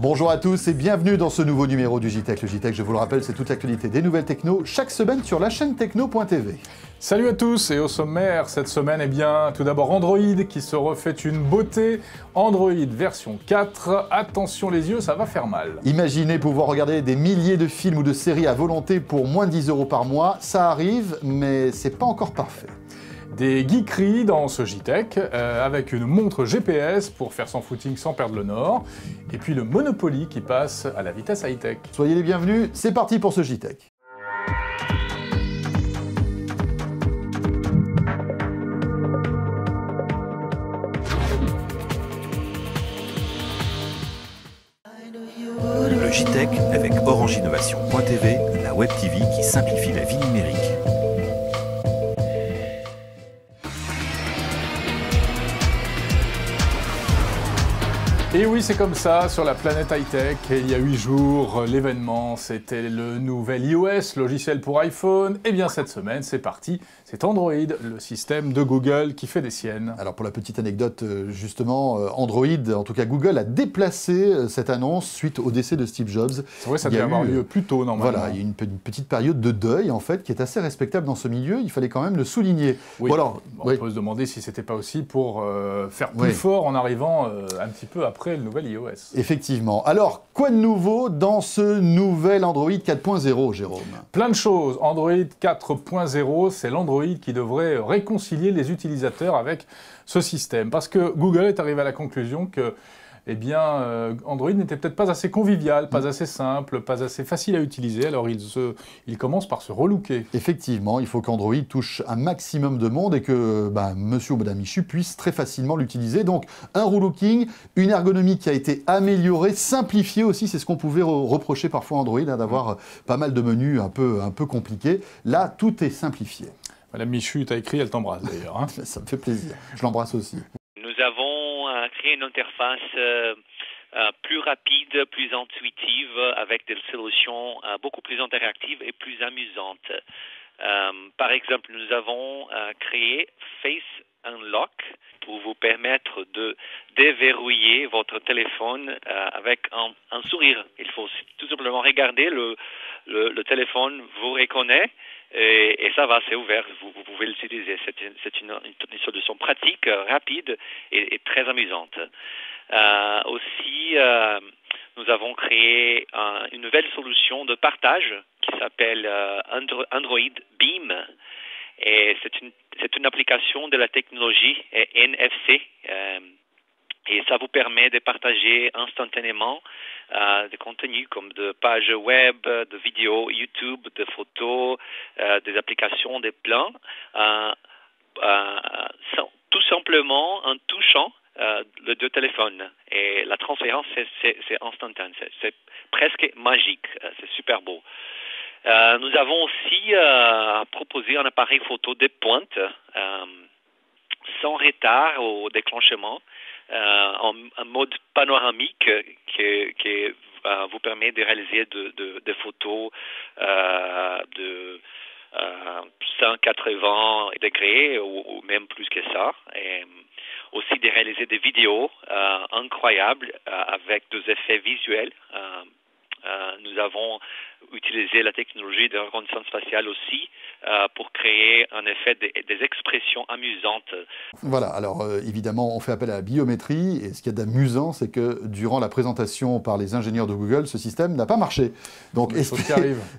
Bonjour à tous et bienvenue dans ce nouveau numéro du JTech. Le JTech, je vous le rappelle, c'est toute l'actualité des nouvelles techno chaque semaine sur la chaîne techno.tv. Salut à tous et au sommaire cette semaine, eh bien, tout d'abord Android qui se refait une beauté. Android version 4, attention les yeux, ça va faire mal. Imaginez pouvoir regarder des milliers de films ou de séries à volonté pour moins de 10 € par mois. Ça arrive, mais c'est pas encore parfait. Des geekeries dans ce JTech, avec une montre GPS pour faire son footing sans perdre le nord, et puis le Monopoly qui passe à la vitesse high-tech. Soyez les bienvenus, c'est parti pour ce JTech. Le JTech avec OrangeInnovation.tv, la web TV qui simplifie la vie numérique. Et oui, c'est comme ça, sur la planète high-tech, il y a 8 jours, l'événement, c'était le nouvel iOS, logiciel pour iPhone. Et bien cette semaine, c'est parti, c'est Android, le système de Google qui fait des siennes. Alors pour la petite anecdote, justement, Android, en tout cas Google, a déplacé cette annonce suite au décès de Steve Jobs. C'est vrai, ça devait avoir lieu plus tôt, normalement. Voilà, il y a une petite période de deuil, en fait, qui est assez respectable dans ce milieu, il fallait quand même le souligner. Oui, bon, alors, on peut se demander si c'était pas aussi pour faire plus fort en arrivant un petit peu après le nouvel iOS. Effectivement. Alors, quoi de nouveau dans ce nouvel Android 4.0, Jérôme? Plein de choses. Android 4.0, c'est l'Android qui devrait réconcilier les utilisateurs avec ce système. Parce que Google est arrivé à la conclusion que eh bien, Android n'était peut-être pas assez convivial, pas assez simple, pas assez facile à utiliser, alors il commence par se relooker. Effectivement, il faut qu'Android touche un maximum de monde et que monsieur ou madame Michu puisse très facilement l'utiliser. Donc, un relooking, une ergonomie qui a été améliorée, simplifiée aussi, c'est ce qu'on pouvait reprocher parfois à Android, d'avoir pas mal de menus un peu compliqués. Là, tout est simplifié. Madame Michu t'a écrit, elle t'embrasse d'ailleurs. Hein. Ça me fait plaisir, je l'embrasse aussi. Nous avons créé une interface plus rapide, plus intuitive, avec des solutions beaucoup plus interactives et plus amusantes. Par exemple, nous avons créé Face Unlock pour vous permettre de déverrouiller votre téléphone avec un sourire. Il faut tout simplement regarder, le téléphone vous reconnaît. Et ça va, c'est ouvert, vous pouvez l'utiliser. C'est une solution pratique, rapide et très amusante. Aussi, nous avons créé une nouvelle solution de partage qui s'appelle Android Beam. Et c'est une application de la technologie NFC. Et ça vous permet de partager instantanément des contenus comme de pages web, de vidéos YouTube, de photos, des applications, des plans, tout simplement en touchant les deux téléphones. Et la transférence, c'est instantané, c'est presque magique, c'est super beau. Nous avons aussi proposé un appareil photo de pointe sans retard au déclenchement, en mode panoramique qui vous permet de réaliser des photos de 180 degrés ou même plus que ça. Et aussi de réaliser des vidéos incroyables avec des effets visuels. Nous avons utilisé la technologie de reconnaissance faciale aussi pour créer en effet des expressions amusantes. Voilà, alors évidemment on fait appel à la biométrie et ce qu'il y a d'amusant c'est que durant la présentation par les ingénieurs de Google, ce système n'a pas marché. Donc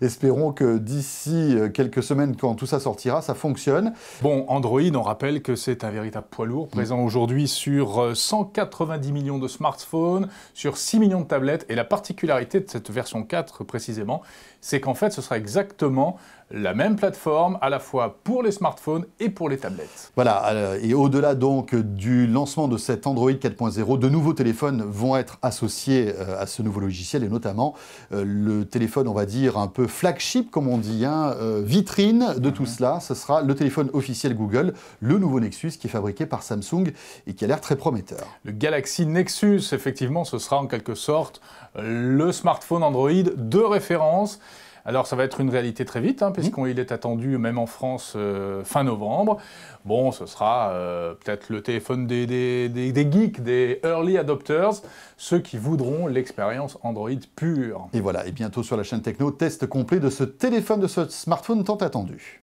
espérons que d'ici quelques semaines quand tout ça sortira, ça fonctionne. Bon, Android, on rappelle que c'est un véritable poids lourd, présent aujourd'hui sur 190 millions de smartphones, sur 6 millions de tablettes, et la particularité de cette version 4 précisément, c'est qu'en fait ce sera exactement la même plateforme à la fois pour les smartphones et pour les tablettes. Voilà, et au-delà donc du lancement de cet Android 4.0, de nouveaux téléphones vont être associés à ce nouveau logiciel et notamment le téléphone, on va dire, un peu flagship comme on dit, vitrine de tout cela, ce sera le téléphone officiel Google, le nouveau Nexus qui est fabriqué par Samsung et qui a l'air très prometteur. Le Galaxy Nexus, effectivement, ce sera en quelque sorte le smartphone Android de référence. Alors ça va être une réalité très vite, puisqu'il est attendu même en France fin novembre. Bon, ce sera peut-être le téléphone des geeks, des early adopters, ceux qui voudront l'expérience Android pure. Et voilà, et bientôt sur la chaîne Techno, test complet de ce téléphone, de ce smartphone tant attendu.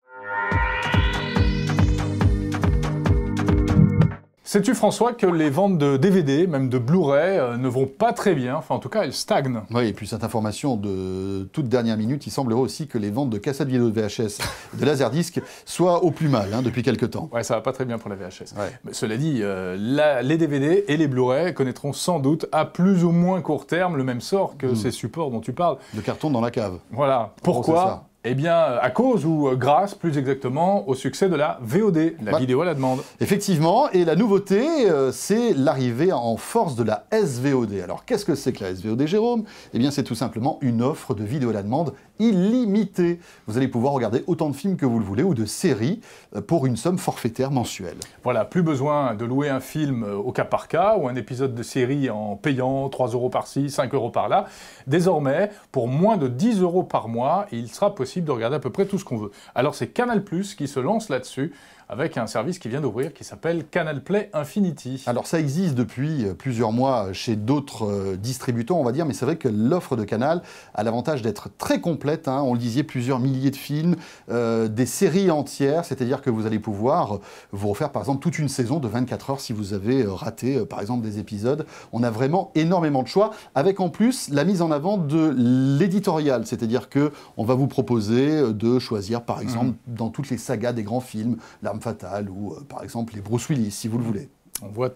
Sais-tu, François, que les ventes de DVD, même de Blu-ray, ne vont pas très bien. Enfin, en tout cas, elles stagnent. Oui, et puis cette information de toute dernière minute, il semblerait aussi que les ventes de cassettes vidéo de VHS et de Laserdisc soient au plus mal depuis quelques temps. Ouais, ça va pas très bien pour la VHS. Ouais. Mais cela dit, les DVD et les Blu-ray connaîtront sans doute à plus ou moins court terme le même sort que ces supports dont tu parles. Le carton dans la cave. Voilà. Pourquoi ? Eh bien, à cause ou grâce, plus exactement, au succès de la VOD, la vidéo à la demande. Effectivement, et la nouveauté, c'est l'arrivée en force de la SVOD. Alors, qu'est-ce que c'est que la SVOD, Jérôme? Eh bien, c'est tout simplement une offre de vidéo à la demande illimitée. Vous allez pouvoir regarder autant de films que vous le voulez ou de séries pour une somme forfaitaire mensuelle. Voilà, plus besoin de louer un film au cas par cas ou un épisode de série en payant 3 € par-ci, 5 € par-là. Désormais, pour moins de 10 € par mois, il sera possible de regarder à peu près tout ce qu'on veut. Alors c'est Canal+ qui se lance là-dessus avec un service qui vient d'ouvrir qui s'appelle Canal Play Infinity. Alors ça existe depuis plusieurs mois chez d'autres distributeurs, on va dire, mais c'est vrai que l'offre de Canal a l'avantage d'être très complète. On le disait, plusieurs milliers de films, des séries entières, c'est-à-dire que vous allez pouvoir vous refaire par exemple toute une saison de 24 heures si vous avez raté par exemple des épisodes. On a vraiment énormément de choix, avec en plus la mise en avant de l'éditorial, c'est-à-dire que on va vous proposer de choisir par exemple dans toutes les sagas des grands films, L'Arme Fatale ou par exemple les Bruce Willis, si vous le voulez. On voit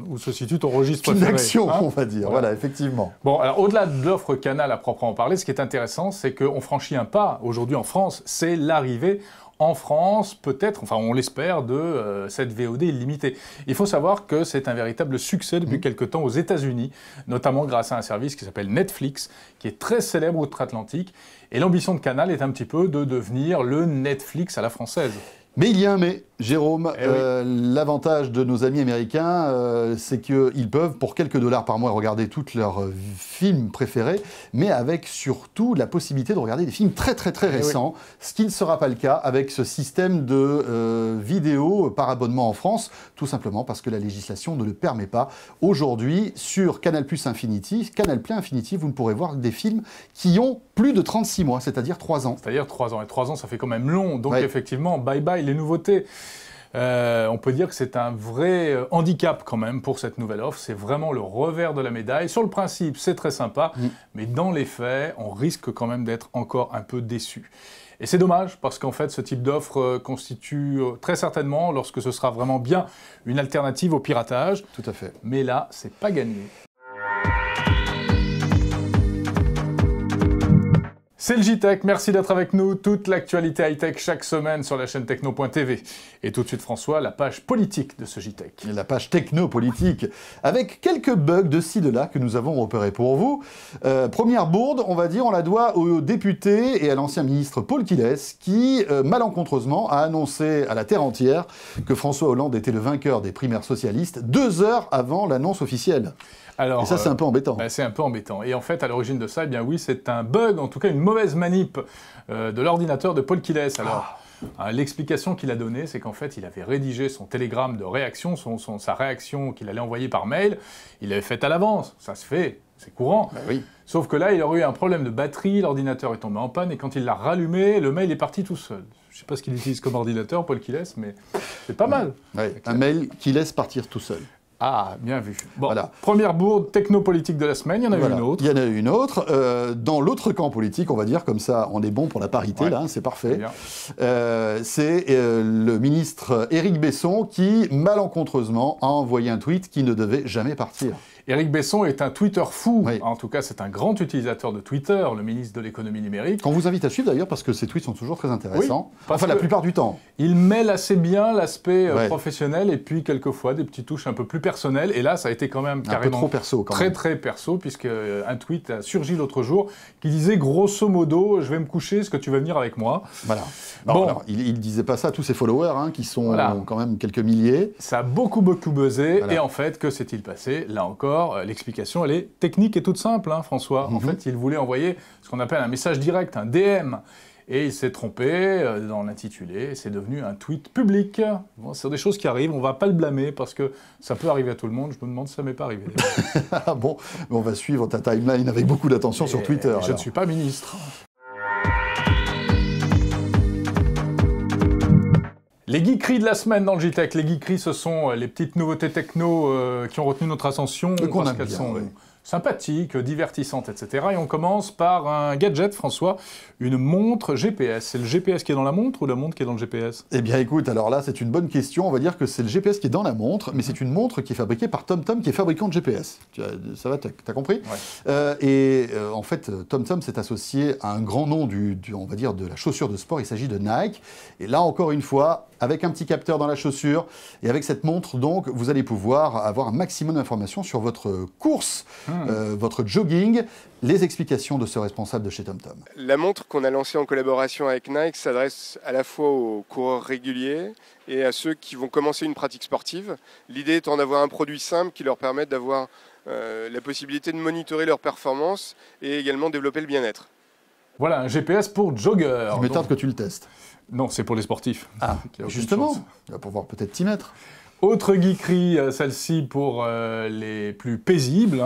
où se situe ton registre préféré. Film d'action, on va dire. Voilà, effectivement. Bon, alors au-delà de l'offre Canal à proprement parler, ce qui est intéressant, c'est qu'on franchit un pas aujourd'hui en France, c'est l'arrivée en France, peut-être, enfin on l'espère, de cette VOD illimitée. Il faut savoir que c'est un véritable succès depuis quelque temps aux États-Unis, notamment grâce à un service qui s'appelle Netflix, qui est très célèbre outre-Atlantique. Et l'ambition de Canal est un petit peu de devenir le Netflix à la française. Mais il y a un mais, Jérôme. Eh oui. L'avantage de nos amis américains, c'est qu'ils peuvent, pour quelques dollars par mois, regarder tous leurs films préférés, mais avec surtout la possibilité de regarder des films très très très récents, ce qui ne sera pas le cas avec ce système de vidéo par abonnement en France, tout simplement parce que la législation ne le permet pas. Aujourd'hui, sur Canal+ Infinity, vous ne pourrez voir des films qui ont plus de 36 mois, c'est-à-dire 3 ans. C'est-à-dire 3 ans. Et 3 ans, ça fait quand même long. Donc effectivement, bye bye les nouveautés. On peut dire que c'est un vrai handicap quand même pour cette nouvelle offre. C'est vraiment le revers de la médaille. Sur le principe, c'est très sympa, mais dans les faits, on risque quand même d'être encore un peu déçu. Et c'est dommage, parce qu'en fait, ce type d'offre constitue très certainement, lorsque ce sera vraiment bien, une alternative au piratage. Tout à fait. Mais là, c'est pas gagné. C'est le JTech, merci d'être avec nous. Toute l'actualité high-tech chaque semaine sur la chaîne techno.tv. Et tout de suite, François, la page politique de ce JTech. La page techno-politique, avec quelques bugs de ci, de là que nous avons repérés pour vous. Première bourde, on va dire, on la doit au député et à l'ancien ministre Paul Quilles, qui, malencontreusement, a annoncé à la terre entière que François Hollande était le vainqueur des primaires socialistes 2 heures avant l'annonce officielle. Alors, et ça, c'est un peu embêtant. C'est un peu embêtant. Et en fait, à l'origine de ça, eh bien oui, c'est un bug, en tout cas une mauvaise manip de l'ordinateur de Paul Quilles. Alors, l'explication qu'il a donnée, c'est qu'en fait, il avait rédigé son télégramme de réaction, sa réaction qu'il allait envoyer par mail, il l'avait faite à l'avance. Ça se fait, c'est courant. Oui. Sauf que là, il aurait eu un problème de batterie, l'ordinateur est tombé en panne, et quand il l'a rallumé, le mail est parti tout seul. Je ne sais pas ce qu'il utilise comme ordinateur, Paul Quilles, mais c'est pas mal. Ouais, un mail qui laisse partir tout seul. Ah, bien vu. Bon, voilà. Première bourde technopolitique de la semaine, il y en a une autre. Il y en a une autre. Dans l'autre camp politique, on va dire, comme ça, on est bon pour la parité, là, c'est parfait. C'est le ministre Éric Besson qui, malencontreusement, a envoyé un tweet qui ne devait jamais partir. Éric Besson est un Twitter fou. Oui. En tout cas, c'est un grand utilisateur de Twitter, le ministre de l'économie numérique. Qu'on vous invite à suivre d'ailleurs, parce que ses tweets sont toujours très intéressants. Oui, enfin, la plupart du temps. Il mêle assez bien l'aspect professionnel et puis quelquefois des petites touches un peu plus personnelles. Et là, ça a été quand même carrément un peu trop perso, quand même. Très perso, puisque un tweet a surgi l'autre jour qui disait grosso modo, je vais me coucher, est-ce que tu vas venir avec moi? Voilà. Bon. Alors, il disait pas ça à tous ses followers, qui sont quand même quelques milliers. Ça a beaucoup buzzé. Et en fait, que s'est-il passé? Là encore, encore, l'explication, elle est technique et toute simple, hein, François. En fait, il voulait envoyer ce qu'on appelle un message direct, un DM. Et il s'est trompé dans l'intitulé, c'est devenu un tweet public. Bon, c'est des choses qui arrivent, on ne va pas le blâmer parce que ça peut arriver à tout le monde. Je me demande si ça ne m'est pas arrivé. Ah bon, on va suivre ta timeline avec beaucoup d'attention sur Twitter. Je ne suis pas ministre. Les geekeries de la semaine dans le JTech. Les geekeries, ce sont les petites nouveautés techno qui ont retenu notre attention parce qu'elles sont sympathiques, divertissantes, etc. Et on commence par un gadget, François, une montre GPS. C'est le GPS qui est dans la montre ou la montre qui est dans le GPS? Eh bien écoute, alors là c'est une bonne question. On va dire que c'est le GPS qui est dans la montre, mais c'est une montre qui est fabriquée par TomTom, qui est fabricant de GPS. Ça va, t'as compris? Ouais. En fait, TomTom s'est associé à un grand nom on va dire, de la chaussure de sport. Il s'agit de Nike. Et là encore une fois, avec un petit capteur dans la chaussure et avec cette montre, donc, vous allez pouvoir avoir un maximum d'informations sur votre course, votre jogging. Les explications de ce responsable de chez TomTom. La montre qu'on a lancée en collaboration avec Nike s'adresse à la fois aux coureurs réguliers et à ceux qui vont commencer une pratique sportive. L'idée étant d'avoir un produit simple qui leur permette d'avoir la possibilité de monitorer leur performance et également développer le bien-être. Voilà, un GPS pour jogger. Je m'étonne que tu le testes. Non, c'est pour les sportifs. Ah, justement, tu vas pouvoir peut-être t'y mettre. Autre geekerie, celle-ci pour les plus paisibles,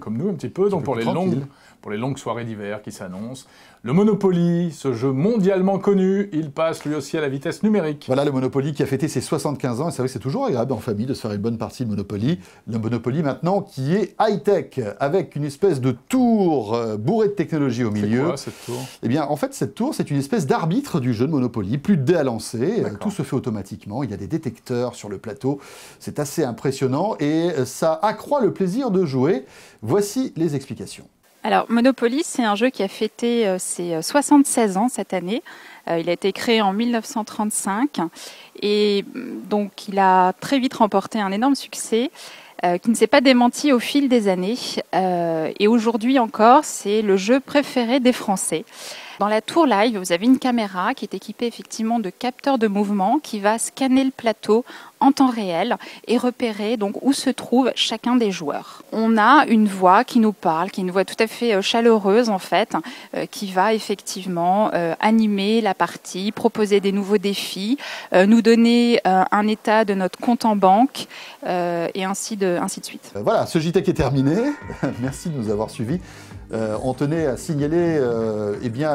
comme nous un petit peu, donc pour les longues soirées d'hiver qui s'annoncent. Le Monopoly, ce jeu mondialement connu, il passe lui aussi à la vitesse numérique. Voilà le Monopoly qui a fêté ses 75 ans, et c'est vrai que c'est toujours agréable en famille de se faire une bonne partie de Monopoly. Le Monopoly maintenant qui est high-tech, avec une espèce de tour bourrée de technologie au milieu. C'est quoi cette tour? Eh bien en fait cette tour c'est une espèce d'arbitre du jeu de Monopoly, plus de dés à lancer, tout se fait automatiquement, il y a des détecteurs sur le plateau, c'est assez impressionnant et ça accroît le plaisir de jouer. Voici les explications. Alors, Monopoly, c'est un jeu qui a fêté ses 76 ans cette année. Il a été créé en 1935 et donc il a très vite remporté un énorme succès qui ne s'est pas démenti au fil des années. Et aujourd'hui encore, c'est le jeu préféré des Français. Dans la tour live, vous avez une caméra qui est équipée effectivement de capteurs de mouvement qui va scanner le plateau en temps réel et repérer donc où se trouve chacun des joueurs. On a une voix qui nous parle, qui est une voix tout à fait chaleureuse en fait, qui va effectivement animer la partie, proposer des nouveaux défis, nous donner un état de notre compte en banque et ainsi de suite. Voilà, ce JTech est terminé. Merci de nous avoir suivis. On tenait à signaler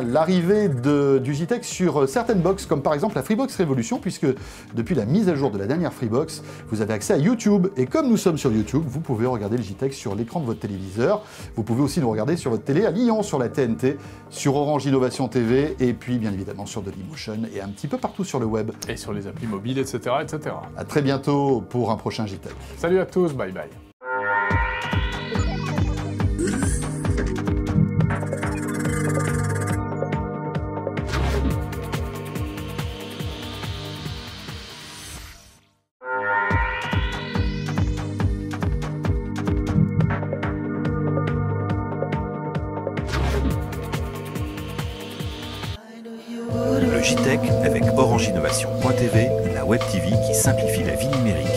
l'arrivée du JTech sur certaines box, comme par exemple la Freebox Révolution, puisque depuis la mise à jour de la dernière Freebox, vous avez accès à YouTube. Et comme nous sommes sur YouTube, vous pouvez regarder le JTech sur l'écran de votre téléviseur. Vous pouvez aussi nous regarder sur votre télé à Lyon, sur la TNT, sur Orange Innovation TV, et puis bien évidemment sur Dailymotion et un petit peu partout sur le web. Et sur les applis mobiles, etc., etc. À très bientôt pour un prochain JTech. Salut à tous, bye bye. Le JTech avec Orange Innovation.tv, la web TV qui simplifie la vie numérique.